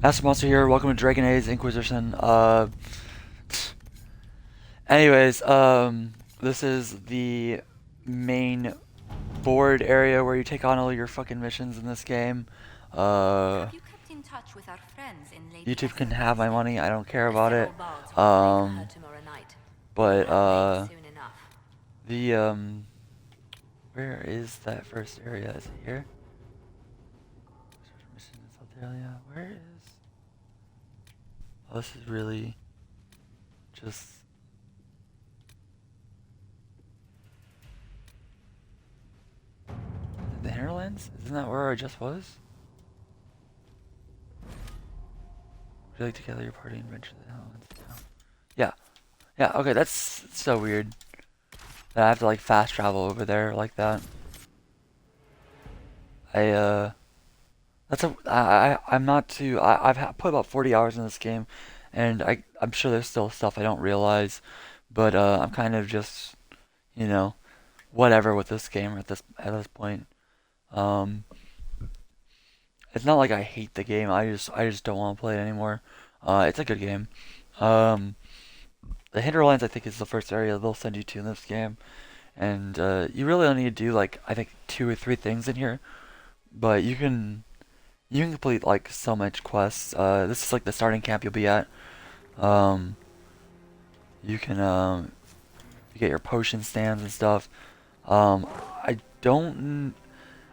Monster here. Welcome to Dragon Age Inquisition. Anyways, this is the main board area where you take on all your fucking missions in this game. Uh, Have you kept in touch with our friends in Lady YouTube can have Esther's my estate? money. I don't care about it. Several bards will be playing for her Um, tomorrow night. We'll but have mail soon enough. the where is that first area? Is it here? Mission in South. Where is? Oh, this is really just. The Hinterlands? Isn't that where I just was? Would you like to gather your party and venture the Hinterlands? Yeah. Yeah, okay, that's so weird. That I have to like fast travel over there like that. I I'm not too I've put about 40 hours in this game and I'm sure there's still stuff I don't realize, but I'm kind of just, you know, whatever with this game at this point. Um it's not like I hate the game. I just don't want to play it anymore. It's a good game. Um the Hinterlands I think is the first area they'll send you to in this game. And you really only need to do like I think 2 or 3 things in here, but you can complete like so much quests. This is like the starting camp you'll be at. Um, you can you get your potion stands and stuff. Um, I don't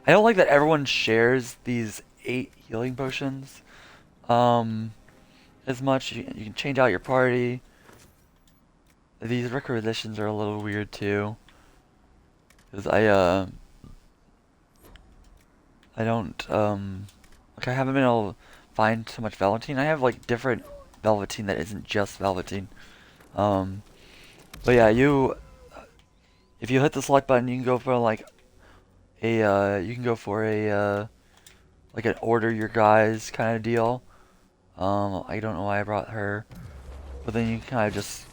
I don't like that everyone shares these 8 healing potions. Um, as much you can change out your party. These requisitions are a little weird too, because I don't like I haven't been able to find so much Velveteen. I have like different Velveteen that isn't just Velveteen. Um, but yeah, you if you hit the select button, you can go for like you can go for a like an order your guys kind of deal. I don't know why I brought her, but then you can kind of just.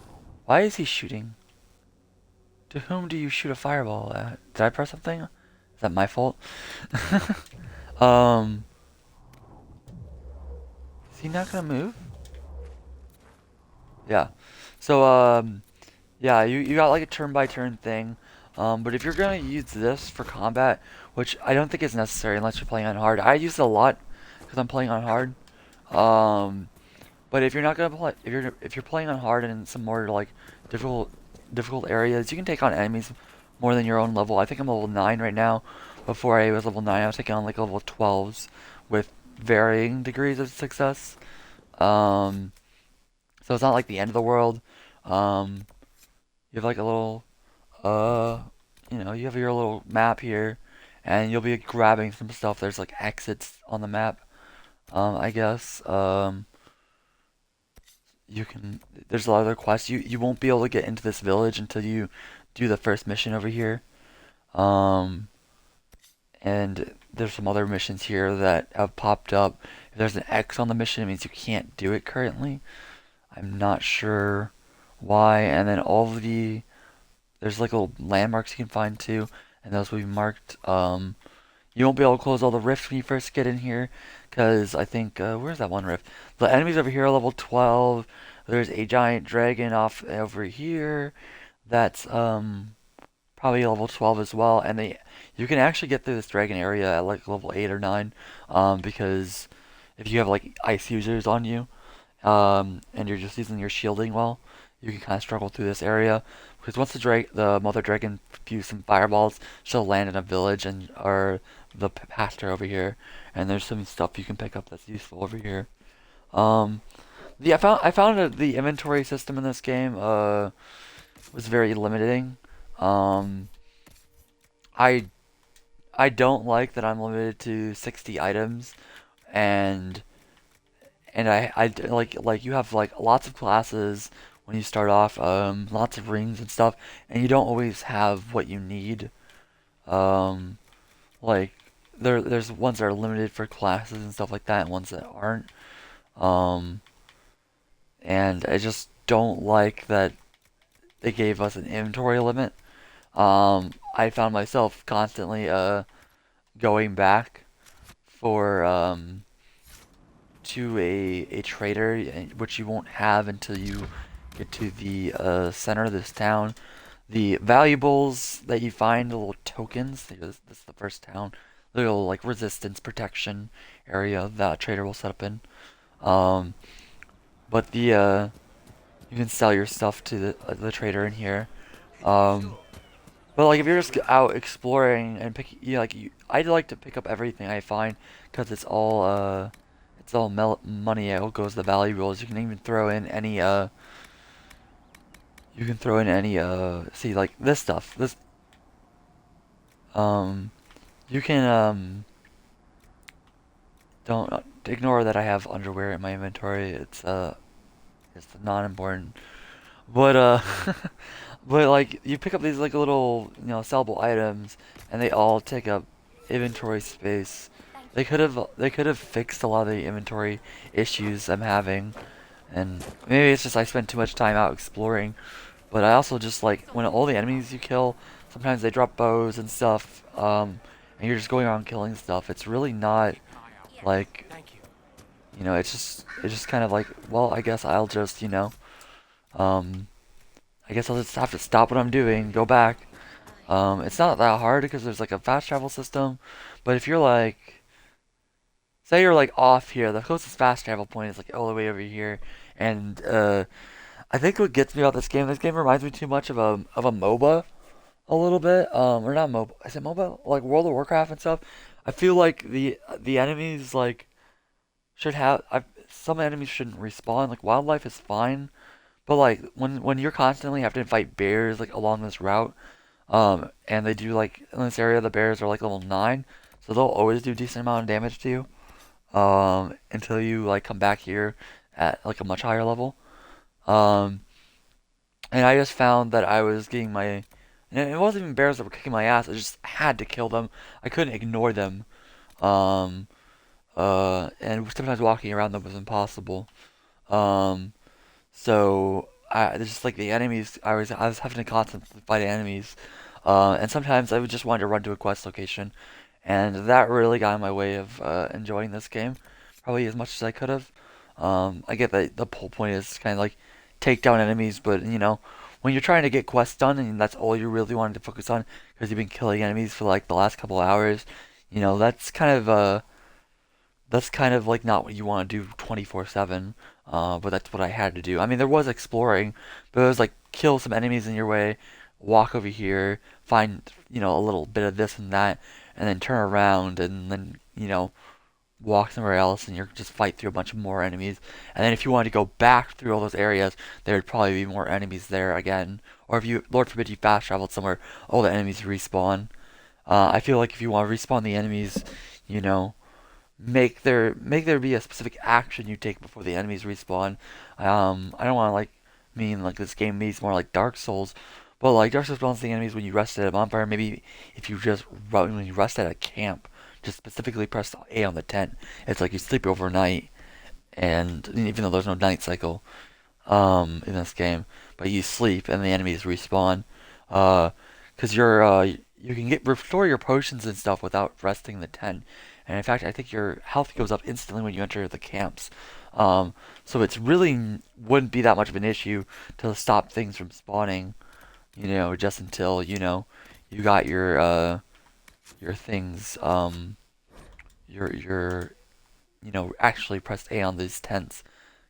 Why is he shooting? To whom do you shoot a fireball at? Did I press something? Is that my fault? um, is he not gonna move? Yeah. So yeah, you got like a turn by turn thing. But if you're gonna use this for combat, which I don't think is necessary unless you're playing on hard. I use it a lot because I'm playing on hard. Um, but if you're not gonna play, if you're playing on hard and in some more like difficult difficult areas, you can take on enemies more than your own level. I think I'm level 9 right now. Before I was level 9, I was taking on like level 12s with varying degrees of success. Um, so it's not like the end of the world. Um, you have like a little, uh, you have your little map here, and you'll be grabbing some stuff. There's like exits on the map. I guess. You can. There's a lot of other quests. You won't be able to get into this village until you do the first mission over here. Um, and there's some other missions here that have popped up. If there's an X on the mission, it means you can't do it currently. I'm not sure why. And then all of the there's like little landmarks you can find too, and those will be marked. You won't be able to close all the rifts when you first get in here, because I think where's that one rift? The enemies over here are level 12. There's a giant dragon off over here. That's probably level 12 as well, and you can actually get through this dragon area at like level 8 or 9, because if you have like ice users on you, and you're just using your shielding well, you can kind of struggle through this area. Because once the mother dragon spews some fireballs, she'll land in a village and or the pasture over here, and there's some stuff you can pick up that's useful over here. Um, I found that the inventory system in this game was very limiting. Um, I I don't like that I'm limited to 60 items, and I like you have like lots of classes when you start off, lots of rings and stuff, and you don't always have what you need. Um, like there's ones that are limited for classes and stuff like that, and ones that aren't. Um, and I just don't like that they gave us an inventory limit. I found myself constantly going back for to a trader, which you won't have until you get to the center of this town. The valuables that you find, the little tokens, this is the first town, little like resistance protection area that a trader will set up in. Um, but you can sell your stuff to the trader in here. Um, but like if you're just out exploring and I'd like to pick up everything I find because it's all money. It all goes to the valuables. You can even throw in any see like this stuff. Um, you can don't ignore that I have underwear in my inventory. It's not important. But but like you pick up these like little sellable items, and they all take up inventory space. Thank you. They could have fixed a lot of the inventory issues I'm having, and maybe it's just I spend too much time out exploring. But I also just like when all the enemies you kill, sometimes they drop bows and stuff, and you're just going around killing stuff. It's really not Yes. like it's just kind of like, well, I guess I'll just um I guess I'll just have to stop what I'm doing, go back. It's not that hard because there's like a fast travel system, but if you're like, say you're like off here, the closest fast travel point is like all the way over here, and I think what gets me about this game reminds me too much of a MOBA a little bit, or not MOBA, is it MOBA? Like World of Warcraft and stuff. I feel like the enemies like some enemies shouldn't respawn. Like wildlife is fine, but like when you're constantly having to fight bears like along this route, and they do like in this area the bears are like level 9, so they'll always do decent amount of damage to you, until you like come back here at like a much higher level. Um, and I just found that I was getting my, and it wasn't even bears that were kicking my ass. I just had to kill them. I couldn't ignore them. Um, and sometimes walking around them was impossible. Um, So there's just like the enemies. I was having to constantly fight enemies, and sometimes I would just want to run to a quest location, and that really got in my way of enjoying this game, probably as much as I could have. I get that the whole point is kind of like take down enemies, but when you're trying to get quests done and that's all you really wanted to focus on because you've been killing enemies for like the last couple of hours, that's kind of like not what you want to do 24/7. But that's what I had to do. I mean, there was exploring, but it was like kill some enemies in your way, walk over here, find a little bit of this and that, and then turn around and then walk somewhere else and you're just fight through a bunch of more enemies. And then if you wanted to go back through all those areas, there would probably be more enemies there again. Or if you, Lord forbid, you fast traveled somewhere, all the enemies respawn. I feel like if you want to respawn the enemies, you know, make there be a specific action you take before the enemies respawn. I don't want to like mean like this game means more like Dark Souls, but like Dark Souls spawns the enemies when you rest at a bonfire. Maybe if you just run when you rest at a camp, just specifically press A on the tent. It's like you sleep overnight, and even though there's no night cycle in this game, but you sleep and the enemies respawn. Because you can get restore your potions and stuff without resting the tent. And in fact, I think your health goes up instantly when you enter the camps. So it's really wouldn't be that much of an issue to stop things from spawning, just until, you got your things, your actually pressed A on these tents.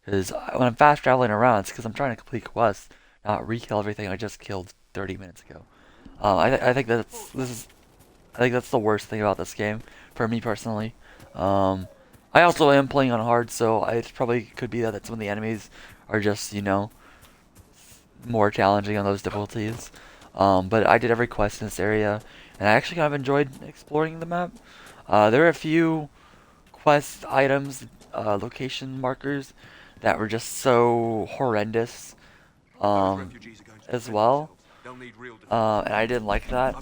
Because when I'm fast traveling around, it's because I'm trying to complete quests, not re-kill everything I just killed 30 minutes ago. I think I think that's the worst thing about this game for me personally. Um, I also am playing on hard, so it probably could be that some of the enemies are just more challenging on those difficulties. But I did every quest in this area, and I actually kind of enjoyed exploring the map. There are a few quest items, location markers that were just so horrendous as well. And I didn't like that.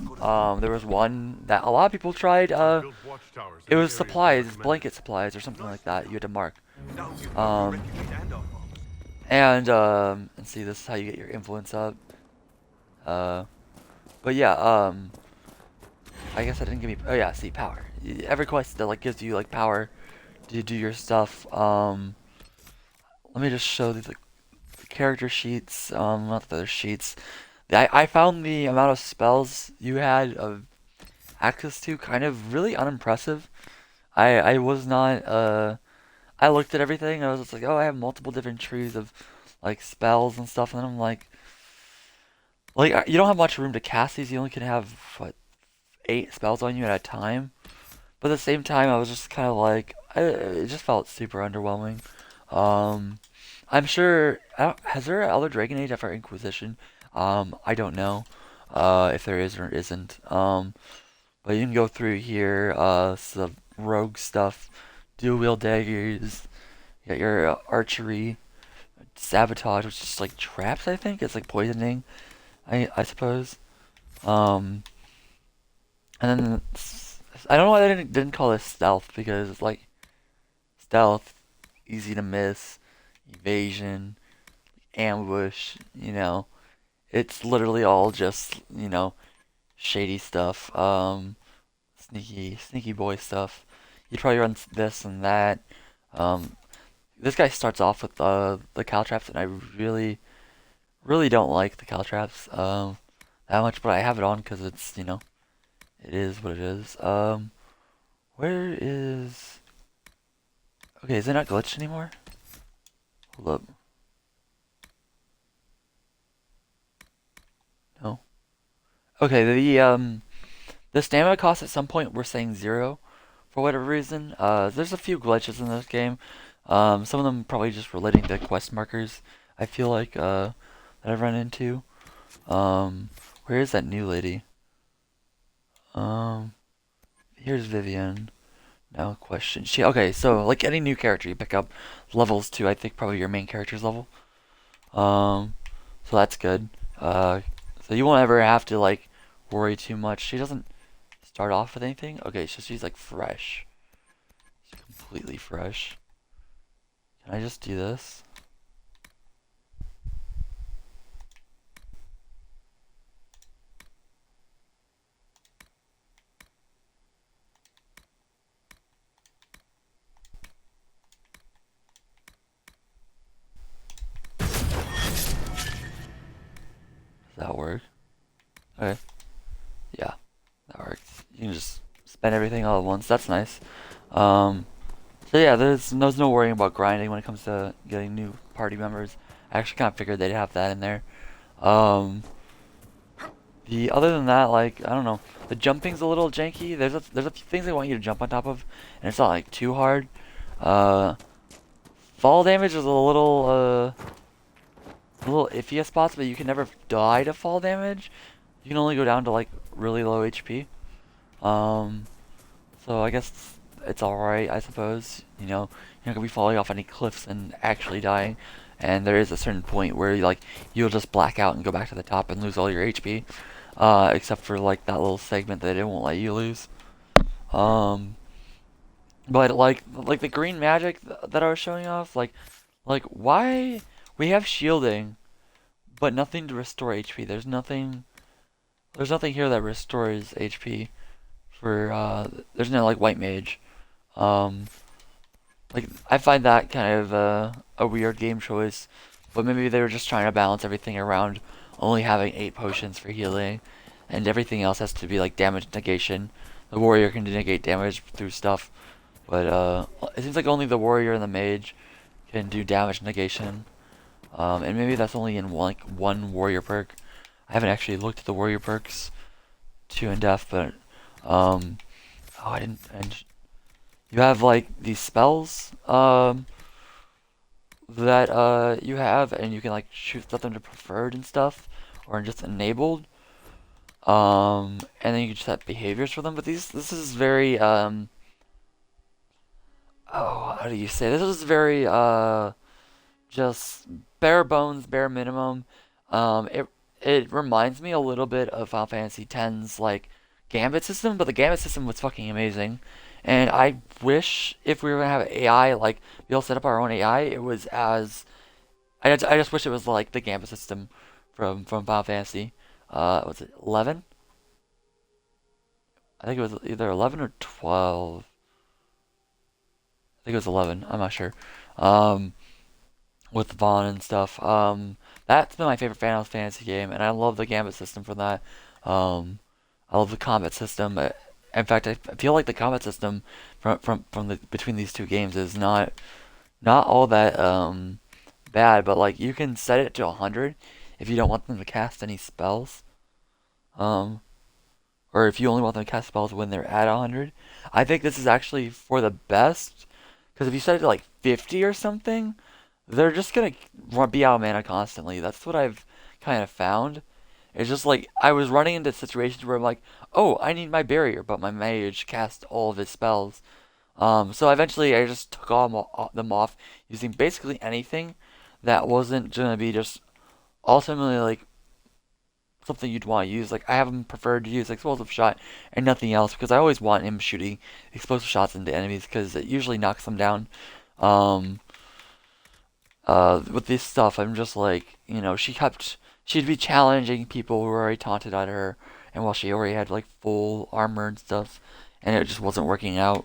There was one that a lot of people tried. It was supplies, blanket supplies, or something like that. You had to mark. Um, and see, this is how you get your influence up. Uh, but yeah, I guess I didn't give me. Oh yeah, see, power. Every quest that like gives you like power to do your stuff. Let me just show the character sheets. Not the other sheets. I found the amount of spells you had of access to kind of really unimpressive. I was not I looked at everything and I was just like, oh, I have multiple different trees of like spells and stuff, and then I'm like you don't have much room to cast these. You only can have what 8 spells on you at a time. But at the same time, I was just kind of like, it just felt super underwhelming. Um, I'm sure. Has there Elder Dragon Age after Inquisition? I don't know if there is or isn't. But you can go through here, some rogue stuff, dual wield daggers. You got your archery, sabotage, which is like traps. I think it's like poisoning. I suppose. Um, and then I don't know why they didn't call this stealth because it's like stealth, easy to miss, evasion, ambush. It's literally all just shady stuff. Sneaky boy stuff. You'd probably run this and that. Um, this guy starts off with the caltraps, and I really don't like the caltraps that much, but I have it on because it's it is what it is. Where is okay? Is it not glitched anymore? Hold up. No. Okay, the stamina cost at some point we're saying 0 for whatever reason. There's a few glitches in this game. Some of them probably just relating to quest markers. I feel like that I've run into. Um, where is that new lady? Um, here's Vivian. Now question. Okay, so like any new character you pick up levels to I think probably your main character's level. Um, so that's good. So you won't ever have to like worry too much. She doesn't start off with anything. Okay, so she's like fresh. She's completely fresh. Can I just do this? Does that work? Okay. Yeah, that works. You can just spend everything all at once. That's nice. Um, so yeah, there's no worrying about grinding when it comes to getting new party members. I actually kind of figured they'd have that in there. Um, the other than that, like I don't know, the jumping's a little janky. There's a few things they want you to jump on top of, and it's not like too hard. Uh, fall damage is a little iffy at spots, but you can never die to fall damage. You can only go down to like really low HP. Um, so I guess it's alright, I suppose. You're not gonna be falling off any cliffs and actually dying. And there is a certain point where you'll just black out and go back to the top and lose all your HP. Except for like that little segment that it won't let you lose. Um, but like the green magic that I was showing off, like why we have shielding but nothing to restore HP. There's nothing here that restores HP for there's no like white mage. Um, like I find that kind of a weird game choice, but maybe they were just trying to balance everything around only having 8 potions for healing, and everything else has to be like damage negation. The warrior can negate damage through stuff, but it seems like only the warrior and the mage can do damage negation. And maybe that's only in one warrior perk. I haven't actually looked at the warrior perks too in depth, but oh, I didn't. You have like these spells that you have, and you can like set them to preferred and stuff, or just enabled. And then you can set behaviors for them. But this is very oh, how do you say? This is very just bare bones, bare minimum. It reminds me a little bit of Final Fantasy X's like Gambit system, but the Gambit system was fucking amazing. And I wish if we were gonna have AI like be able to set up our own AI, it was as I just wish it was like the Gambit system from Final Fantasy. Was it 11? I think it was either 11 or 12. I think it was 11. I'm not sure. Um, with Vaughn and stuff. That's been my favorite Final Fantasy game, and I love the gambit system for that. Um, I love the combat system. In fact, I feel like the combat system from the between these two games is not all that bad, but like you can set it to 100 if you don't want them to cast any spells. Um, or if you only want them to cast spells when they're at 100. I think this is actually for the best because if you set it to like 50 or something, they're just gonna be out of mana constantly. That's what I've kind of found. It's just like I was running into situations where I'm like, oh, I need my barrier, but my mage cast all of his spells. So eventually I just took all them off using basically anything that wasn't gonna be just ultimately like something you'd want to use. Like I have him preferred to use explosive shot and nothing else because I always want him shooting explosive shots into enemies because it usually knocks them down. Um, with this stuff, I'm just like, she'd be challenging people who already taunted at her, and while she already had like full armor and stuff, and it just wasn't working out.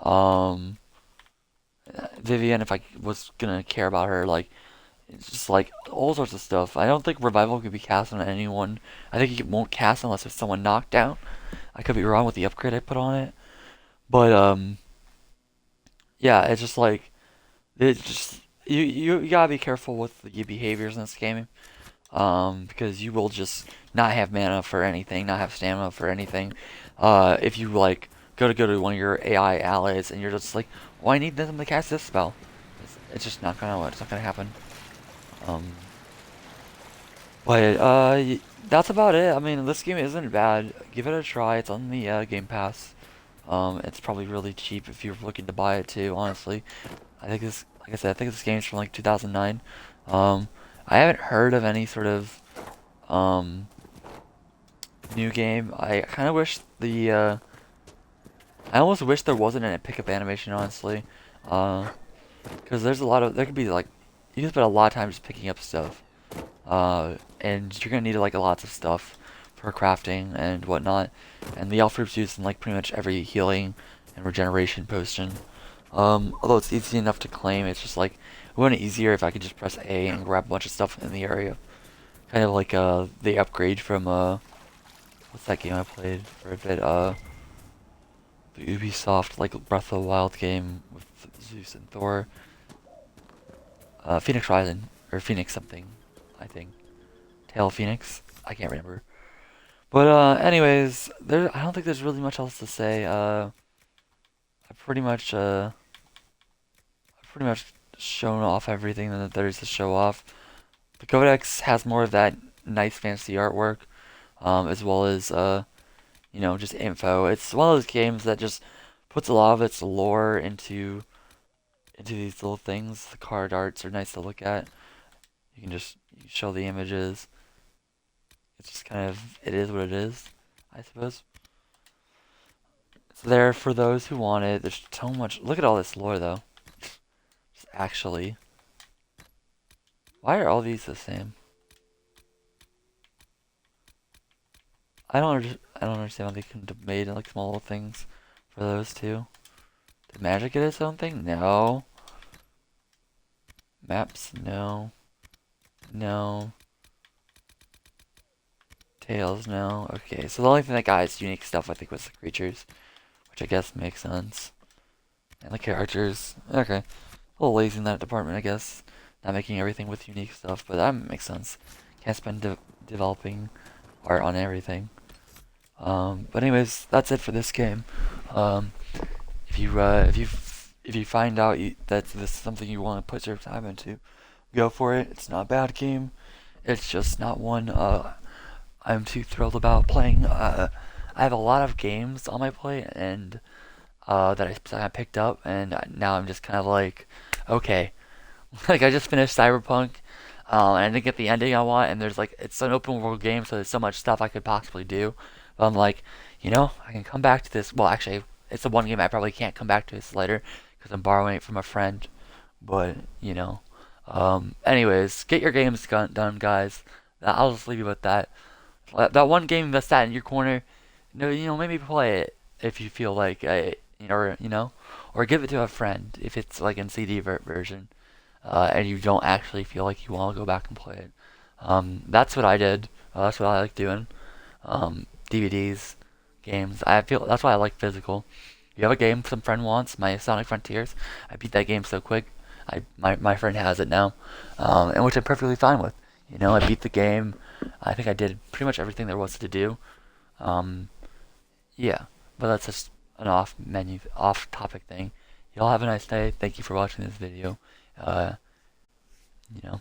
Um, Vivian, if I was gonna care about her, like, it's just like all sorts of stuff. I don't think revival could be cast on anyone. I think it won't cast unless it's someone knocked down. I could be wrong with the upgrade I put on it, but yeah, it's just like it's just you gotta be careful with your behaviors in this game. Because you will just not have mana for anything, not have stamina for anything. If you like go to one of your AI allies and you're just like, well, I need them to cast this spell. It's just it's not gonna happen. Um, but that's about it. I mean, this game isn't bad. Give it a try. It's on the Game Pass. It's probably really cheap if you're looking to buy it too. Honestly, like I said, I think this game's from like 2009. Um, I haven't heard of any sort of um new game. I almost wish there wasn't a pickup animation, honestly. Uh, because there could be like, you can spend a lot of time just picking up stuff. And you're gonna need like lots of stuff for crafting and whatnot. And the elf root's used in like pretty much every healing and regeneration potion. Although it's easy enough to claim, it's just like, it wouldn't be easier if I could just press A and grab a bunch of stuff in the area. Kind of like the upgrade from what's that game I played for a bit? The Ubisoft like Breath of the Wild game with Zeus and Thor. Phoenix Rising or Phoenix something, I think. Tail Phoenix. I can't remember. But anyways, I don't think there's really much else to say. I pretty much I've pretty much shown off everything that there is to show off. The Codex has more of that nice fancy artwork, as well as just info. It's one of those games that just puts a lot of its lore into these little things. The card arts are nice to look at. You show the images. It's just kind of it is what it is, I suppose. It's there for those who want it. There's so much. Look at all this lore though. Just actually, why are all these the same? I don't understand why they couldn't have made like small little things for those two. Did Magic get its own thing? No. Maps? No. No. Tails? No. Okay, so the only thing that got its unique stuff I think was the creatures, which I guess makes sense. And the characters. Okay. A little lazy in that department, I guess. Not making everything with unique stuff, but that makes sense. Can't spend developing art on everything. But anyways, that's it for this game. Um, if you find out that this is something you want to put your time into, go for it. It's not a bad game. It's just not one I'm too thrilled about playing. I have a lot of games on my plate and that I picked up, and now I'm just kind of like, okay, like I just finished Cyberpunk, and I didn't get the ending I want, and there's like it's an open world game, so there's so much stuff I could possibly do. But I'm like, I can come back to this. Well, actually, it's the one game I probably can't come back to this later because I'm borrowing it from a friend. But anyways, get your games done, guys. I'll just leave you with that. That one game that's sat in your corner, maybe play it if you feel like, or or give it to a friend if it's like in CD version, and you don't actually feel like you want to go back and play it. That's what I did. That's what I like doing. DVDs, games. I feel that's why I like physical. You have a game some friend wants, my Sonic Frontiers. I beat that game so quick. My friend has it now, and which I'm perfectly fine with. You know, I beat the game. I think I did pretty much everything there was to do. Um, yeah, but that's just an off topic thing. Y'all have a nice day. Thank you for watching this video. Uh, you know.